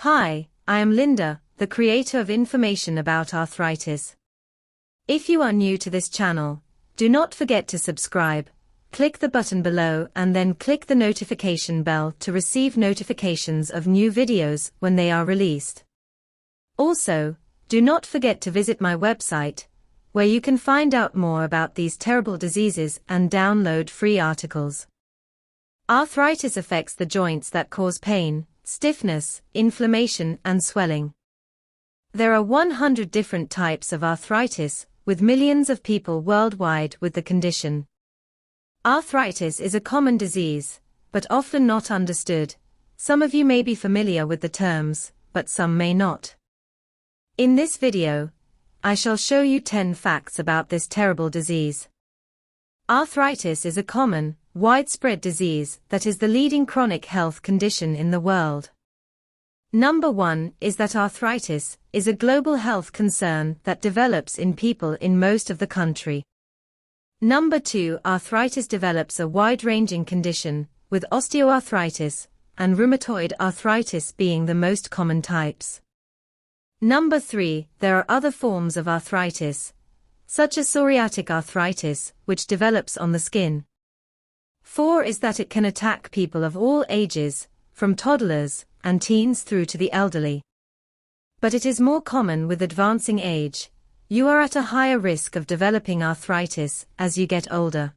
Hi, I am Linda, the creator of information about arthritis. If you are new to this channel, do not forget to subscribe, click the button below and then click the notification bell to receive notifications of new videos when they are released. Also, do not forget to visit my website, where you can find out more about these terrible diseases and download free articles. Arthritis affects the joints that cause pain, stiffness, inflammation and swelling. There are 100 different types of arthritis, with millions of people worldwide with the condition. Arthritis is a common disease, but often not understood. Some of you may be familiar with the terms, but some may not. In this video, I shall show you 10 facts about this terrible disease. Arthritis is a common, widespread disease that is the leading chronic health condition in the world. Number 1 is that arthritis is a global health concern that develops in people in most of the country. Number 2, arthritis develops a wide-ranging condition, with osteoarthritis and rheumatoid arthritis being the most common types. Number 3, there are other forms of arthritis, such as psoriatic arthritis, which develops on the skin. 4 is that it can attack people of all ages, from toddlers and teens through to the elderly. But it is more common with advancing age. You are at a higher risk of developing arthritis as you get older.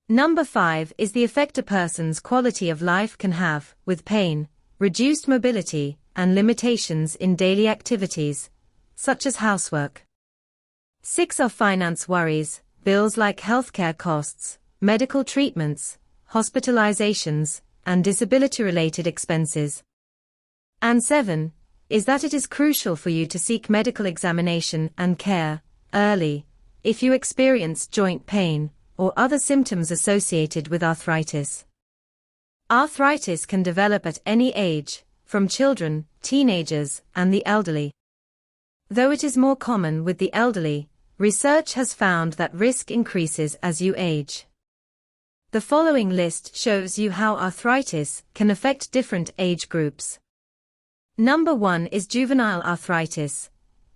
Number 5 is the effect a person's quality of life can have, with pain, reduced mobility, and limitations in daily activities, such as housework. 6 are finance worries, bills like healthcare costs, medical treatments, hospitalizations, and disability-related expenses. And 7 is that it is crucial for you to seek medical examination and care early if you experience joint pain or other symptoms associated with arthritis. Arthritis can develop at any age, from children, teenagers, and the elderly. Though it is more common with the elderly, research has found that risk increases as you age. The following list shows you how arthritis can affect different age groups. Number 1 is juvenile arthritis.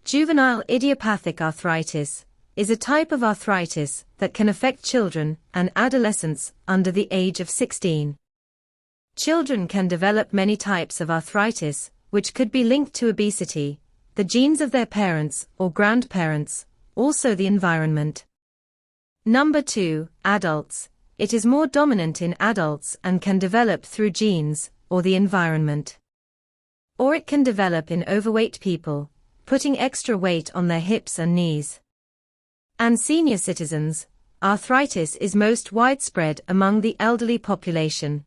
Juvenile idiopathic arthritis is a type of arthritis that can affect children and adolescents under the age of 16. Children can develop many types of arthritis, which could be linked to obesity, the genes of their parents or grandparents, also the environment. Number 2, adults. It is more dominant in adults and can develop through genes or the environment. Or it can develop in overweight people, putting extra weight on their hips and knees. And senior citizens, arthritis is most widespread among the elderly population.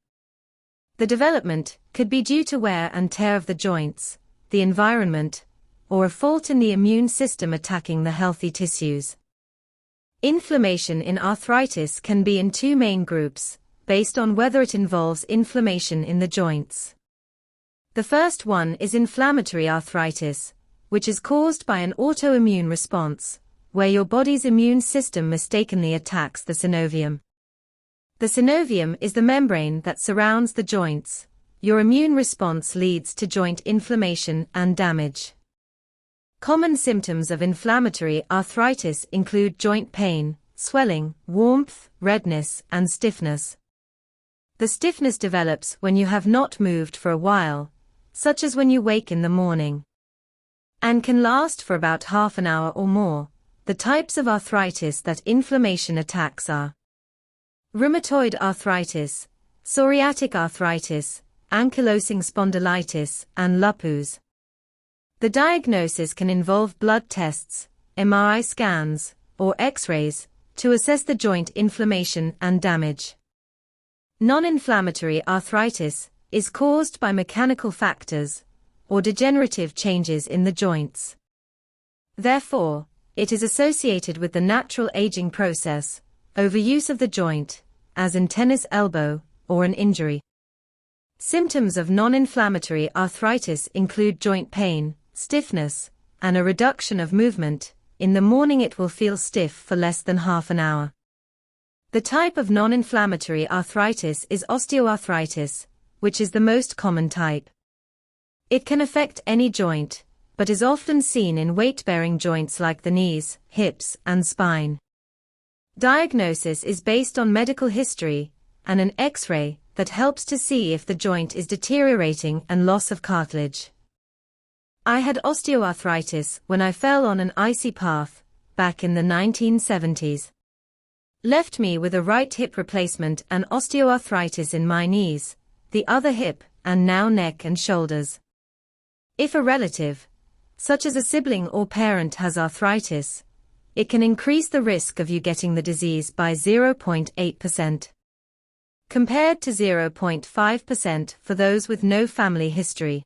The development could be due to wear and tear of the joints, the environment, or a fault in the immune system attacking the healthy tissues. Inflammation in arthritis can be in 2 main groups, based on whether it involves inflammation in the joints. The first one is inflammatory arthritis, which is caused by an autoimmune response, where your body's immune system mistakenly attacks the synovium. The synovium is the membrane that surrounds the joints. Your immune response leads to joint inflammation and damage. Common symptoms of inflammatory arthritis include joint pain, swelling, warmth, redness, and stiffness. The stiffness develops when you have not moved for a while, such as when you wake in the morning, and can last for about half an hour or more. The types of arthritis that inflammation attacks are rheumatoid arthritis, psoriatic arthritis, ankylosing spondylitis, and lupus. The diagnosis can involve blood tests, MRI scans, or X-rays, to assess the joint inflammation and damage. Non-inflammatory arthritis is caused by mechanical factors, or degenerative changes in the joints. Therefore, it is associated with the natural aging process, overuse of the joint, as in tennis elbow, or an injury. Symptoms of non-inflammatory arthritis include joint pain, stiffness, and a reduction of movement. In the morning it will feel stiff for less than half an hour. The type of non-inflammatory arthritis is osteoarthritis, which is the most common type. It can affect any joint, but is often seen in weight-bearing joints like the knees, hips, and spine. Diagnosis is based on medical history and an X-ray that helps to see if the joint is deteriorating and loss of cartilage. I had osteoarthritis when I fell on an icy path back in the 1970s. Left me with a right hip replacement and osteoarthritis in my knees, the other hip, and now neck and shoulders. If a relative, such as a sibling or parent, has arthritis, it can increase the risk of you getting the disease by 0.8%. Compared to 0.5% for those with no family history.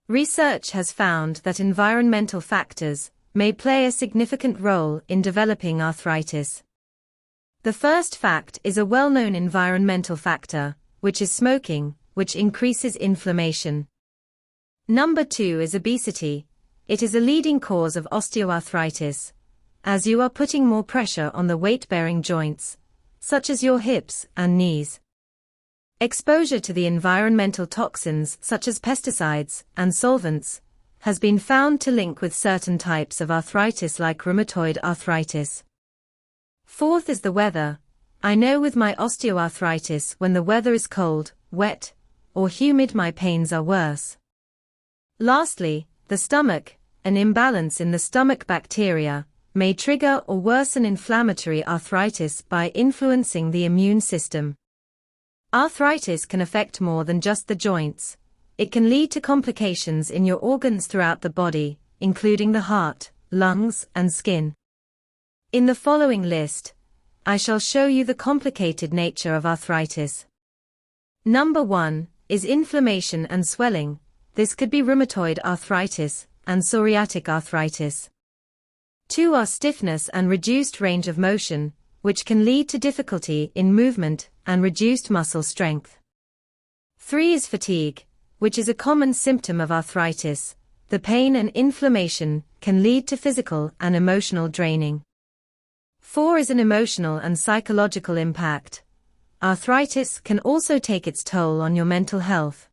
Research has found that environmental factors may play a significant role in developing arthritis. The first fact is a well-known environmental factor, which is smoking, which increases inflammation. Number 2 is obesity. It is a leading cause of osteoarthritis, as you are putting more pressure on the weight-bearing joints, such as your hips and knees. Exposure to the environmental toxins such as pesticides and solvents has been found to link with certain types of arthritis like rheumatoid arthritis. Fourth is the weather. I know with my osteoarthritis when the weather is cold, wet, or humid my pains are worse. Lastly, the stomach. An imbalance in the stomach bacteria may trigger or worsen inflammatory arthritis by influencing the immune system. Arthritis can affect more than just the joints. It can lead to complications in your organs throughout the body, including the heart, lungs, and skin. In the following list, I shall show you the complicated nature of arthritis. Number 1 is inflammation and swelling. This could be rheumatoid arthritis and psoriatic arthritis. 2 are stiffness and reduced range of motion, which can lead to difficulty in movement and reduced muscle strength. 3 is fatigue, which is a common symptom of arthritis. The pain and inflammation can lead to physical and emotional draining. 4 is an emotional and psychological impact. Arthritis can also take its toll on your mental health.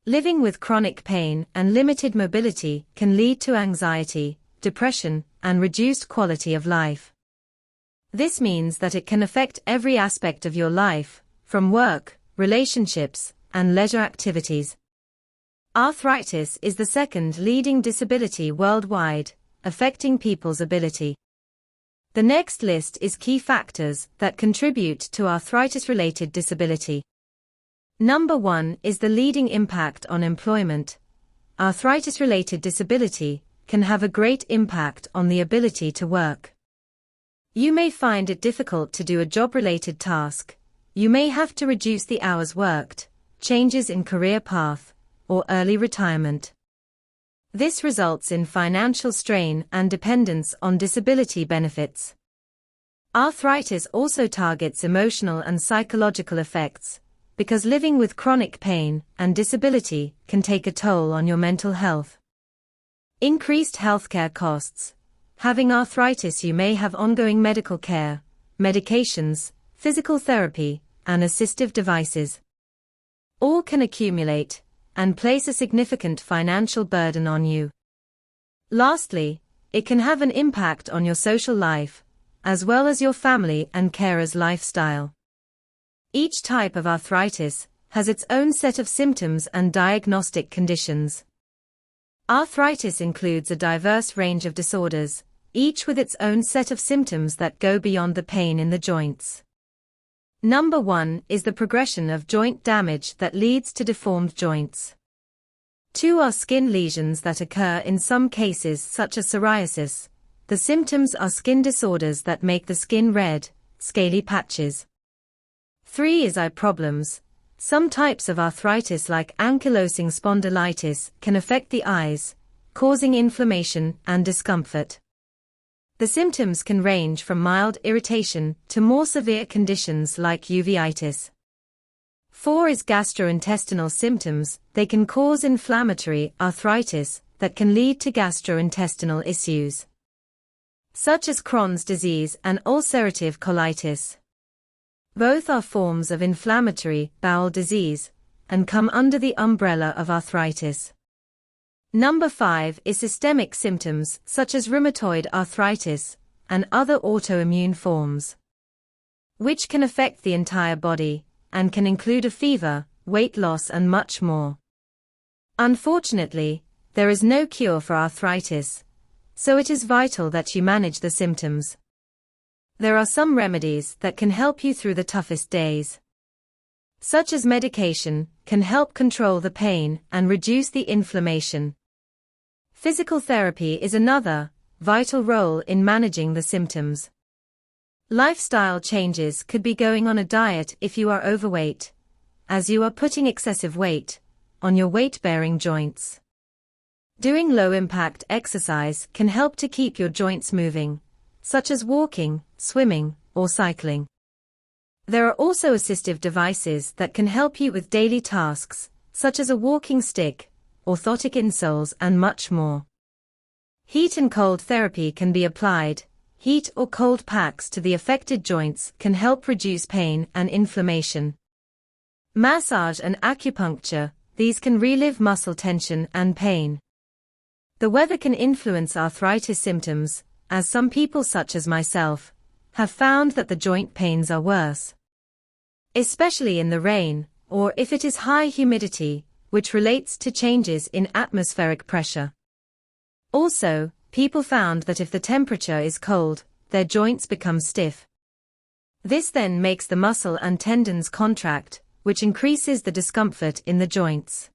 Living with chronic pain and limited mobility can lead to anxiety, depression, and reduced quality of life. This means that it can affect every aspect of your life, from work, relationships, and leisure activities. Arthritis is the second leading disability worldwide, affecting people's ability. The next list is key factors that contribute to arthritis-related disability. Number 1 is the leading impact on employment. Arthritis-related disability can have a great impact on the ability to work. You may find it difficult to do a job-related task. You may have to reduce the hours worked, changes in career path, or early retirement. This results in financial strain and dependence on disability benefits. Arthritis also targets emotional and psychological effects, because living with chronic pain and disability can take a toll on your mental health. Increased healthcare costs. Having arthritis, you may have ongoing medical care, medications, physical therapy, and assistive devices. All can accumulate and place a significant financial burden on you. Lastly, it can have an impact on your social life, as well as your family and carers' lifestyle. Each type of arthritis has its own set of symptoms and diagnostic conditions. Arthritis includes a diverse range of disorders, each with its own set of symptoms that go beyond the pain in the joints. Number 1 is the progression of joint damage that leads to deformed joints. 2 are skin lesions that occur in some cases such as psoriasis. The symptoms are skin disorders that make the skin red, scaly patches. 3 is eye problems. Some types of arthritis like ankylosing spondylitis can affect the eyes, causing inflammation and discomfort. The symptoms can range from mild irritation to more severe conditions like uveitis. 4 is gastrointestinal symptoms. They can cause inflammatory arthritis that can lead to gastrointestinal issues, such as Crohn's disease and ulcerative colitis. Both are forms of inflammatory bowel disease, and come under the umbrella of arthritis. Number 5 is systemic symptoms such as rheumatoid arthritis and other autoimmune forms, which can affect the entire body and can include a fever, weight loss and much more. Unfortunately, there is no cure for arthritis, so it is vital that you manage the symptoms. There are some remedies that can help you through the toughest days, such as medication can help control the pain and reduce the inflammation. Physical therapy is another vital role in managing the symptoms. Lifestyle changes could be going on a diet if you are overweight, as you are putting excessive weight on your weight-bearing joints. Doing low-impact exercise can help to keep your joints moving, such as walking, swimming, or cycling. There are also assistive devices that can help you with daily tasks, such as a walking stick, orthotic insoles and much more. Heat and cold therapy can be applied. Heat or cold packs to the affected joints can help reduce pain and inflammation. Massage and acupuncture, these can relieve muscle tension and pain. The weather can influence arthritis symptoms, as some people such as myself have found that the joint pains are worse, especially in the rain, or if it is high humidity, which relates to changes in atmospheric pressure. Also, people found that if the temperature is cold, their joints become stiff. This then makes the muscle and tendons contract, which increases the discomfort in the joints.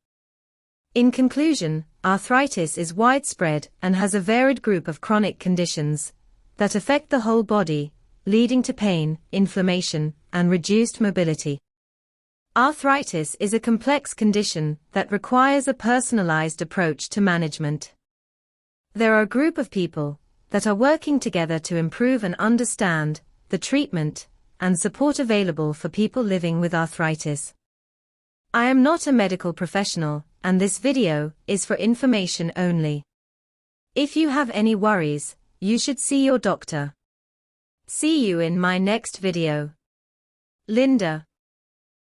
In conclusion, arthritis is widespread and has a varied group of chronic conditions that affect the whole body, leading to pain, inflammation, and reduced mobility. Arthritis is a complex condition that requires a personalized approach to management. There are a group of people that are working together to improve and understand the treatment and support available for people living with arthritis. I am not a medical professional, and this video is for information only. If you have any worries, you should see your doctor. See you in my next video. Linda.